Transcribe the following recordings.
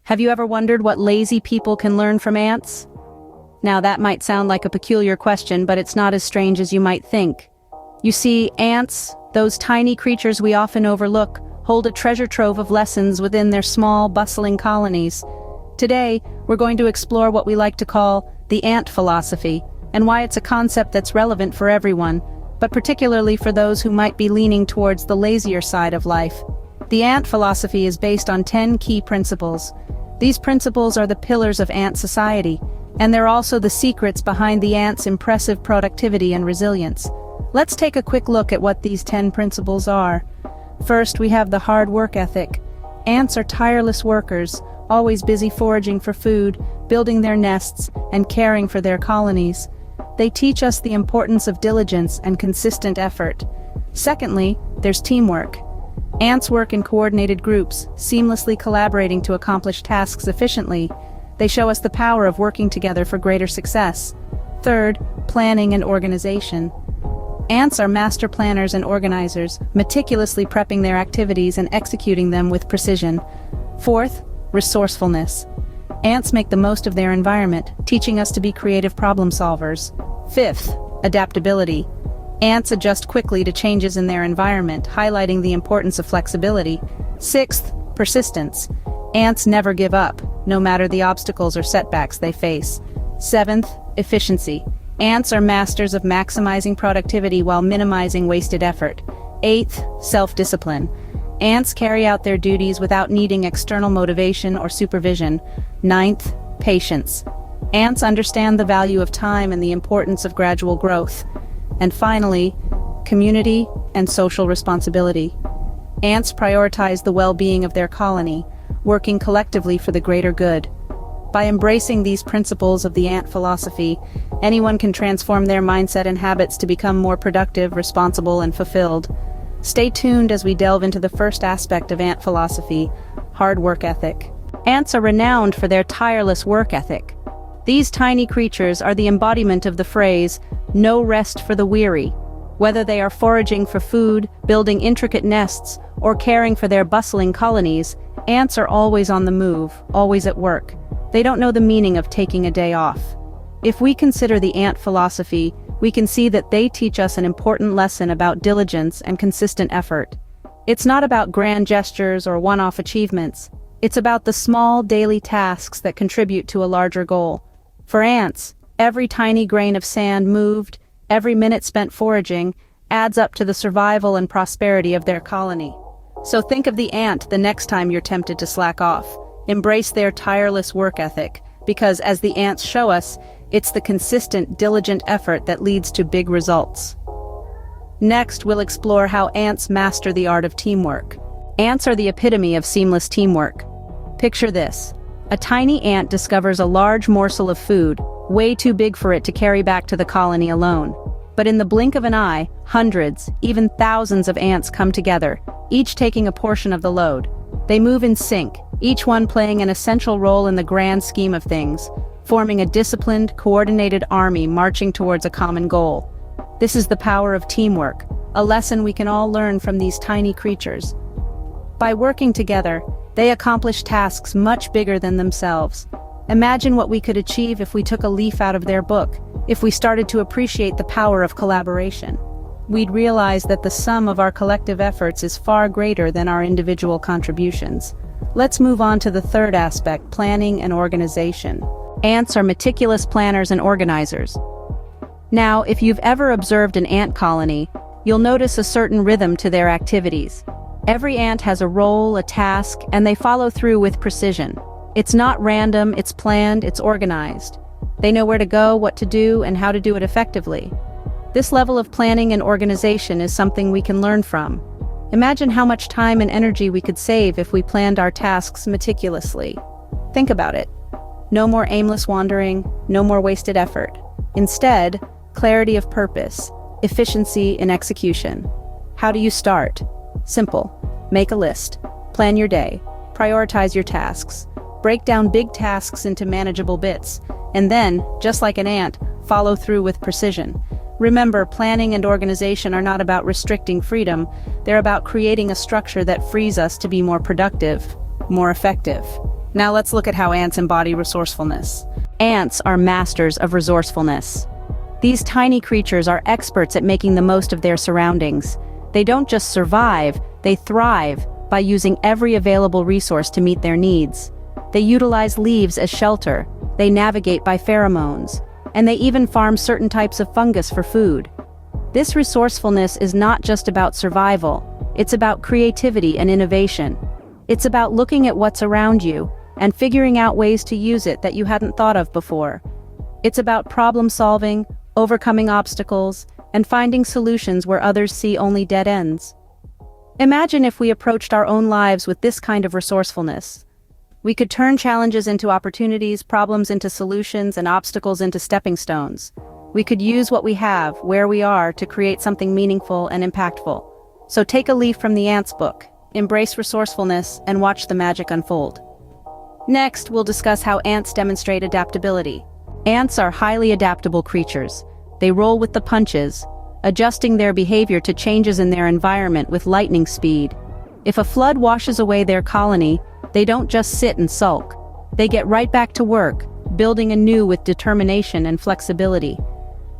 Have you ever wondered what lazy people can learn from ants? Now that might sound like a peculiar question, but it's not as strange as you might think. You see, ants, those tiny creatures we often overlook, hold a treasure trove of lessons within their small, bustling colonies. Today, we're going to explore what we like to call the ant philosophy, and why it's a concept that's relevant for everyone, but particularly for those who might be leaning towards the lazier side of life. The ant philosophy is based on 10 key principles. These principles are the pillars of ant society, and they're also the secrets behind the ants' impressive productivity and resilience. Let's take a quick look at what these 10 principles are. First, we have the hard work ethic. Ants are tireless workers, always busy foraging for food, building their nests, and caring for their colonies. They teach us the importance of diligence and consistent effort. Secondly, there's teamwork. Ants work in coordinated groups, seamlessly collaborating to accomplish tasks efficiently. They show us the power of working together for greater success. Third, planning and organization. Ants are master planners and organizers, meticulously prepping their activities and executing them with precision. Fourth, resourcefulness. Ants make the most of their environment, teaching us to be creative problem solvers. Fifth, adaptability. Ants adjust quickly to changes in their environment, highlighting the importance of flexibility. Sixth, persistence. Ants never give up, no matter the obstacles or setbacks they face. Seventh, efficiency. Ants are masters of maximizing productivity while minimizing wasted effort. Eighth, self-discipline. Ants carry out their duties without needing external motivation or supervision. Ninth, patience. Ants understand the value of time and the importance of gradual growth. And finally, community and social responsibility. Ants prioritize the well-being of their colony, working collectively for the greater good. By embracing these principles of the ant philosophy, anyone can transform their mindset and habits to become more productive, responsible, and fulfilled. Stay tuned as we delve into the first aspect of ant philosophy, hard work ethic. Ants are renowned for their tireless work ethic. These tiny creatures are the embodiment of the phrase, "no rest for the weary." Whether they are foraging for food, building intricate nests, or caring for their bustling colonies, ants are always on the move, always at work. They don't know the meaning of taking a day off. If we consider the ant philosophy, we can see that they teach us an important lesson about diligence and consistent effort. It's not about grand gestures or one-off achievements. It's about the small daily tasks that contribute to a larger goal. For ants, every tiny grain of sand moved, every minute spent foraging, adds up to the survival and prosperity of their colony. So think of the ant the next time you're tempted to slack off. Embrace their tireless work ethic, because as the ants show us, it's the consistent, diligent effort that leads to big results. Next, we'll explore how ants master the art of teamwork. Ants are the epitome of seamless teamwork. Picture this. A tiny ant discovers a large morsel of food, way too big for it to carry back to the colony alone. But in the blink of an eye, hundreds, even thousands of ants come together, each taking a portion of the load. They move in sync, each one playing an essential role in the grand scheme of things, forming a disciplined, coordinated army marching towards a common goal. This is the power of teamwork, a lesson we can all learn from these tiny creatures. By working together, they accomplish tasks much bigger than themselves. Imagine what we could achieve if we took a leaf out of their book, if we started to appreciate the power of collaboration. We'd realize that the sum of our collective efforts is far greater than our individual contributions. Let's move on to the third aspect, planning and organization. Ants are meticulous planners and organizers. Now, if you've ever observed an ant colony, you'll notice a certain rhythm to their activities. Every ant has a role, a task, and they follow through with precision. It's not random, it's planned, it's organized. They know where to go, what to do, and how to do it effectively. This level of planning and organization is something we can learn from. Imagine how much time and energy we could save if we planned our tasks meticulously. Think about it. No more aimless wandering, no more wasted effort. Instead, clarity of purpose, efficiency in execution. How do you start? Simple. Make a list. Plan your day. Prioritize your tasks. Break down big tasks into manageable bits. And then, just like an ant, follow through with precision. Remember, planning and organization are not about restricting freedom. They're about creating a structure that frees us to be more productive, more effective. Now let's look at how ants embody resourcefulness. Ants are masters of resourcefulness. These tiny creatures are experts at making the most of their surroundings. They don't just survive, they thrive by using every available resource to meet their needs. They utilize leaves as shelter, they navigate by pheromones, and they even farm certain types of fungus for food. This resourcefulness is not just about survival, it's about creativity and innovation. It's about looking at what's around you and figuring out ways to use it that you hadn't thought of before. It's about problem solving, overcoming obstacles, and finding solutions where others see only dead ends. Imagine if we approached our own lives with this kind of resourcefulness. We could turn challenges into opportunities, problems into solutions, and obstacles into stepping stones. We could use what we have, where we are, to create something meaningful and impactful. So take a leaf from the Ants book, embrace resourcefulness, and watch the magic unfold. Next, we'll discuss how ants demonstrate adaptability. Ants are highly adaptable creatures. They roll with the punches, adjusting their behavior to changes in their environment with lightning speed. If a flood washes away their colony, they don't just sit and sulk. They get right back to work, building anew with determination and flexibility.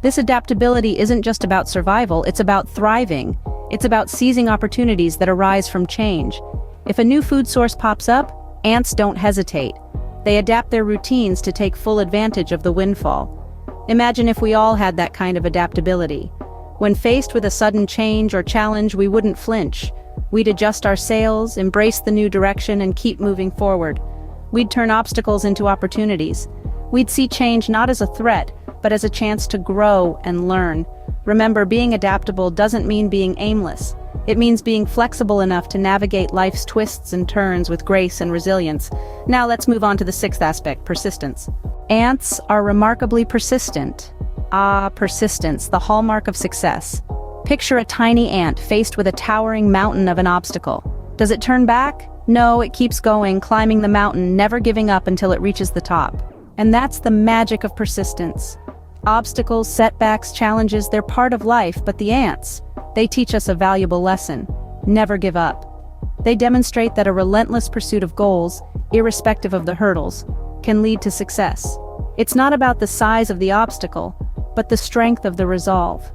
This adaptability isn't just about survival, it's about thriving. It's about seizing opportunities that arise from change. If a new food source pops up, ants don't hesitate. They adapt their routines to take full advantage of the windfall. Imagine if we all had that kind of adaptability. When faced with a sudden change or challenge, we wouldn't flinch. We'd adjust our sails, embrace the new direction, and keep moving forward. We'd turn obstacles into opportunities. We'd see change not as a threat, but as a chance to grow and learn. Remember, being adaptable doesn't mean being aimless. It means being flexible enough to navigate life's twists and turns with grace and resilience. Now let's move on to the sixth aspect, persistence. Ants are remarkably persistent. Persistence, the hallmark of success. Picture a tiny ant faced with a towering mountain of an obstacle. Does it turn back? No, it keeps going, climbing the mountain, never giving up until it reaches the top. And that's the magic of persistence. Obstacles, setbacks, challenges, they're part of life, but the ants, they teach us a valuable lesson. Never give up. They demonstrate that a relentless pursuit of goals, irrespective of the hurdles, can lead to success. It's not about the size of the obstacle, but the strength of the resolve.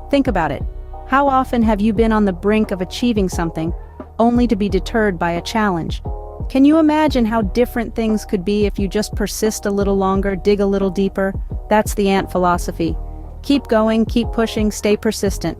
Think about it. How often have you been on the brink of achieving something, only to be deterred by a challenge? Can you imagine how different things could be if you just persist a little longer, dig a little deeper? That's the ant philosophy. Keep going, keep pushing, stay persistent.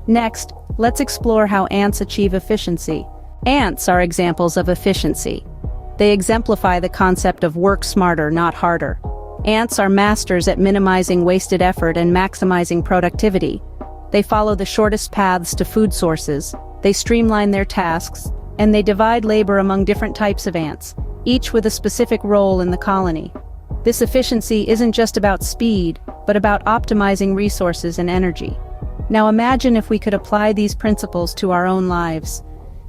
Next, let's explore how ants achieve efficiency. Ants are examples of efficiency. They exemplify the concept of work smarter, not harder. Ants are masters at minimizing wasted effort and maximizing productivity. They follow the shortest paths to food sources, they streamline their tasks, and they divide labor among different types of ants, each with a specific role in the colony. This efficiency isn't just about speed, but about optimizing resources and energy. Now imagine if we could apply these principles to our own lives.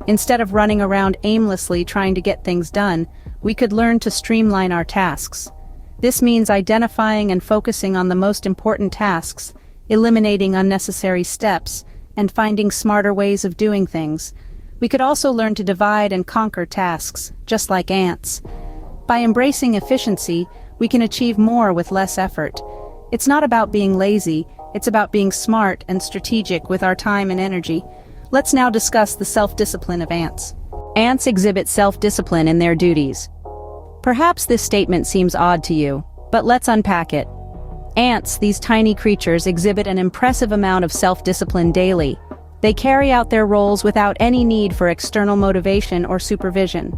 Instead of running around aimlessly trying to get things done, we could learn to streamline our tasks. This means identifying and focusing on the most important tasks, eliminating unnecessary steps, and finding smarter ways of doing things. We could also learn to divide and conquer tasks, just like ants. By embracing efficiency, we can achieve more with less effort. It's not about being lazy, it's about being smart and strategic with our time and energy. Let's now discuss the self-discipline of ants. Ants exhibit self-discipline in their duties. Perhaps this statement seems odd to you, but let's unpack it. Ants, these tiny creatures, exhibit an impressive amount of self-discipline daily. They carry out their roles without any need for external motivation or supervision.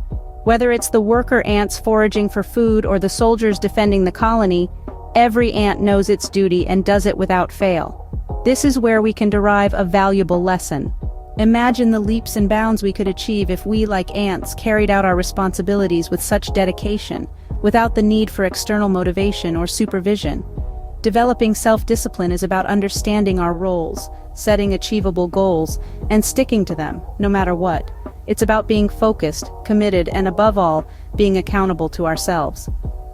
Whether it's the worker ants foraging for food or the soldiers defending the colony, every ant knows its duty and does it without fail. This is where we can derive a valuable lesson. Imagine the leaps and bounds we could achieve if we, like ants, carried out our responsibilities with such dedication, without the need for external motivation or supervision. Developing self-discipline is about understanding our roles, setting achievable goals, and sticking to them, no matter what. It's about being focused, committed, and above all, being accountable to ourselves.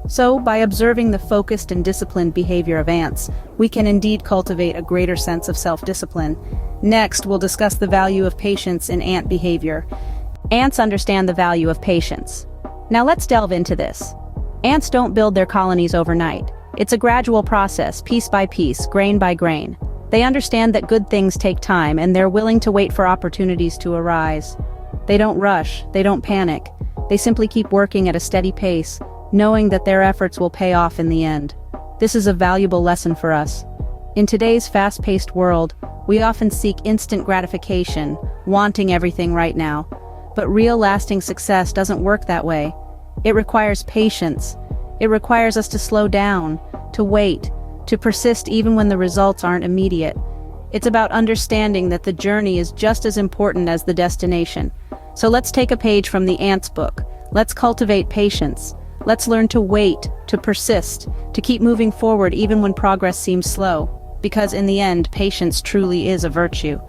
So, by observing the focused and disciplined behavior of ants, we can indeed cultivate a greater sense of self-discipline. Next, we'll discuss the value of patience in ant behavior. Ants understand the value of patience. Now let's delve into this. Ants don't build their colonies overnight. It's a gradual process, piece by piece, grain by grain. They understand that good things take time, and they're willing to wait for opportunities to arise. They don't rush, they don't panic. They simply keep working at a steady pace, knowing that their efforts will pay off in the end. This is a valuable lesson for us. In today's fast-paced world, we often seek instant gratification, wanting everything right now. But real lasting success doesn't work that way. It requires patience. It requires us to slow down, to wait, to persist even when the results aren't immediate. It's about understanding that the journey is just as important as the destination. So let's take a page from the Ants book. Let's cultivate patience. Let's learn to wait, to persist, to keep moving forward even when progress seems slow. Because in the end, patience truly is a virtue.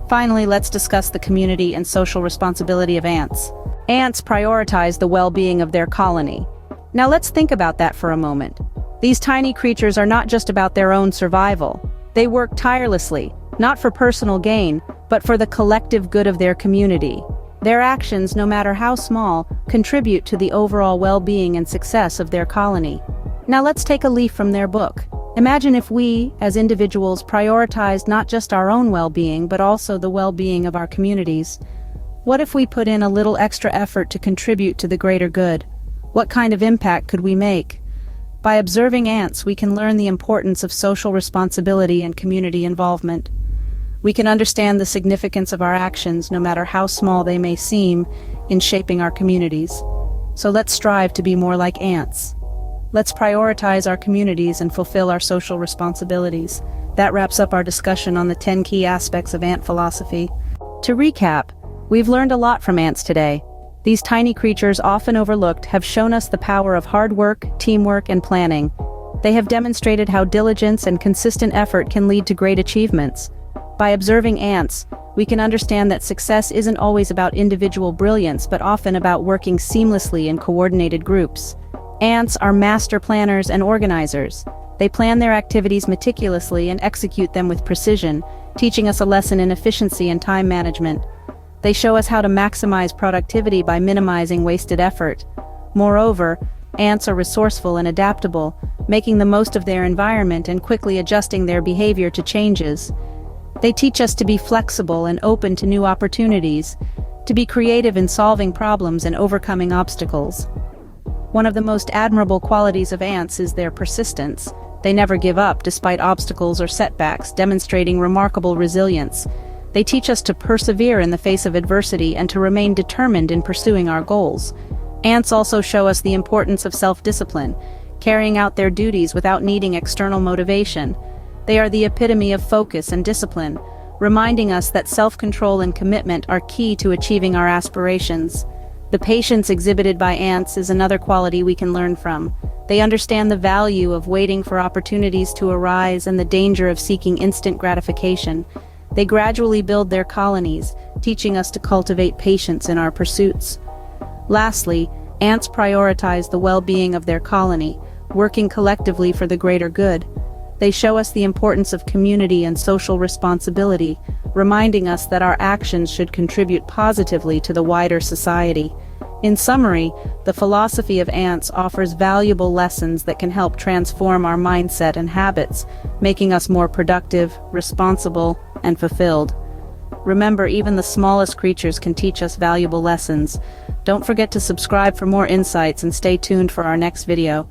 Finally, let's discuss the community and social responsibility of ants. Ants prioritize the well-being of their colony. Now let's think about that for a moment. These tiny creatures are not just about their own survival. They work tirelessly, not for personal gain, but for the collective good of their community. Their actions, no matter how small, contribute to the overall well-being and success of their colony. Now let's take a leaf from their book. Imagine if we, as individuals, prioritized not just our own well-being, but also the well-being of our communities. What if we put in a little extra effort to contribute to the greater good? What kind of impact could we make? By observing ants, we can learn the importance of social responsibility and community involvement. We can understand the significance of our actions, no matter how small they may seem, in shaping our communities. So let's strive to be more like ants. Let's prioritize our communities and fulfill our social responsibilities. That wraps up our discussion on the 10 key aspects of ant philosophy. To recap, we've learned a lot from ants today. These tiny creatures, often overlooked, have shown us the power of hard work, teamwork, and planning. They have demonstrated how diligence and consistent effort can lead to great achievements. By observing ants, we can understand that success isn't always about individual brilliance, but often about working seamlessly in coordinated groups. Ants are master planners and organizers. They plan their activities meticulously and execute them with precision, teaching us a lesson in efficiency and time management. They show us how to maximize productivity by minimizing wasted effort. Moreover, ants are resourceful and adaptable, making the most of their environment and quickly adjusting their behavior to changes. They teach us to be flexible and open to new opportunities, to be creative in solving problems and overcoming obstacles. One of the most admirable qualities of ants is their persistence. They never give up despite obstacles or setbacks, demonstrating remarkable resilience. They teach us to persevere in the face of adversity and to remain determined in pursuing our goals. Ants also show us the importance of self-discipline, carrying out their duties without needing external motivation. They are the epitome of focus and discipline, reminding us that self-control and commitment are key to achieving our aspirations. The patience exhibited by ants is another quality we can learn from. They understand the value of waiting for opportunities to arise and the danger of seeking instant gratification. They gradually build their colonies, teaching us to cultivate patience in our pursuits. Lastly, ants prioritize the well-being of their colony, working collectively for the greater good. They show us the importance of community and social responsibility, reminding us that our actions should contribute positively to the wider society. In summary, the philosophy of ants offers valuable lessons that can help transform our mindset and habits, making us more productive, responsible, and fulfilled. Remember, even the smallest creatures can teach us valuable lessons. Don't forget to subscribe for more insights and stay tuned for our next video.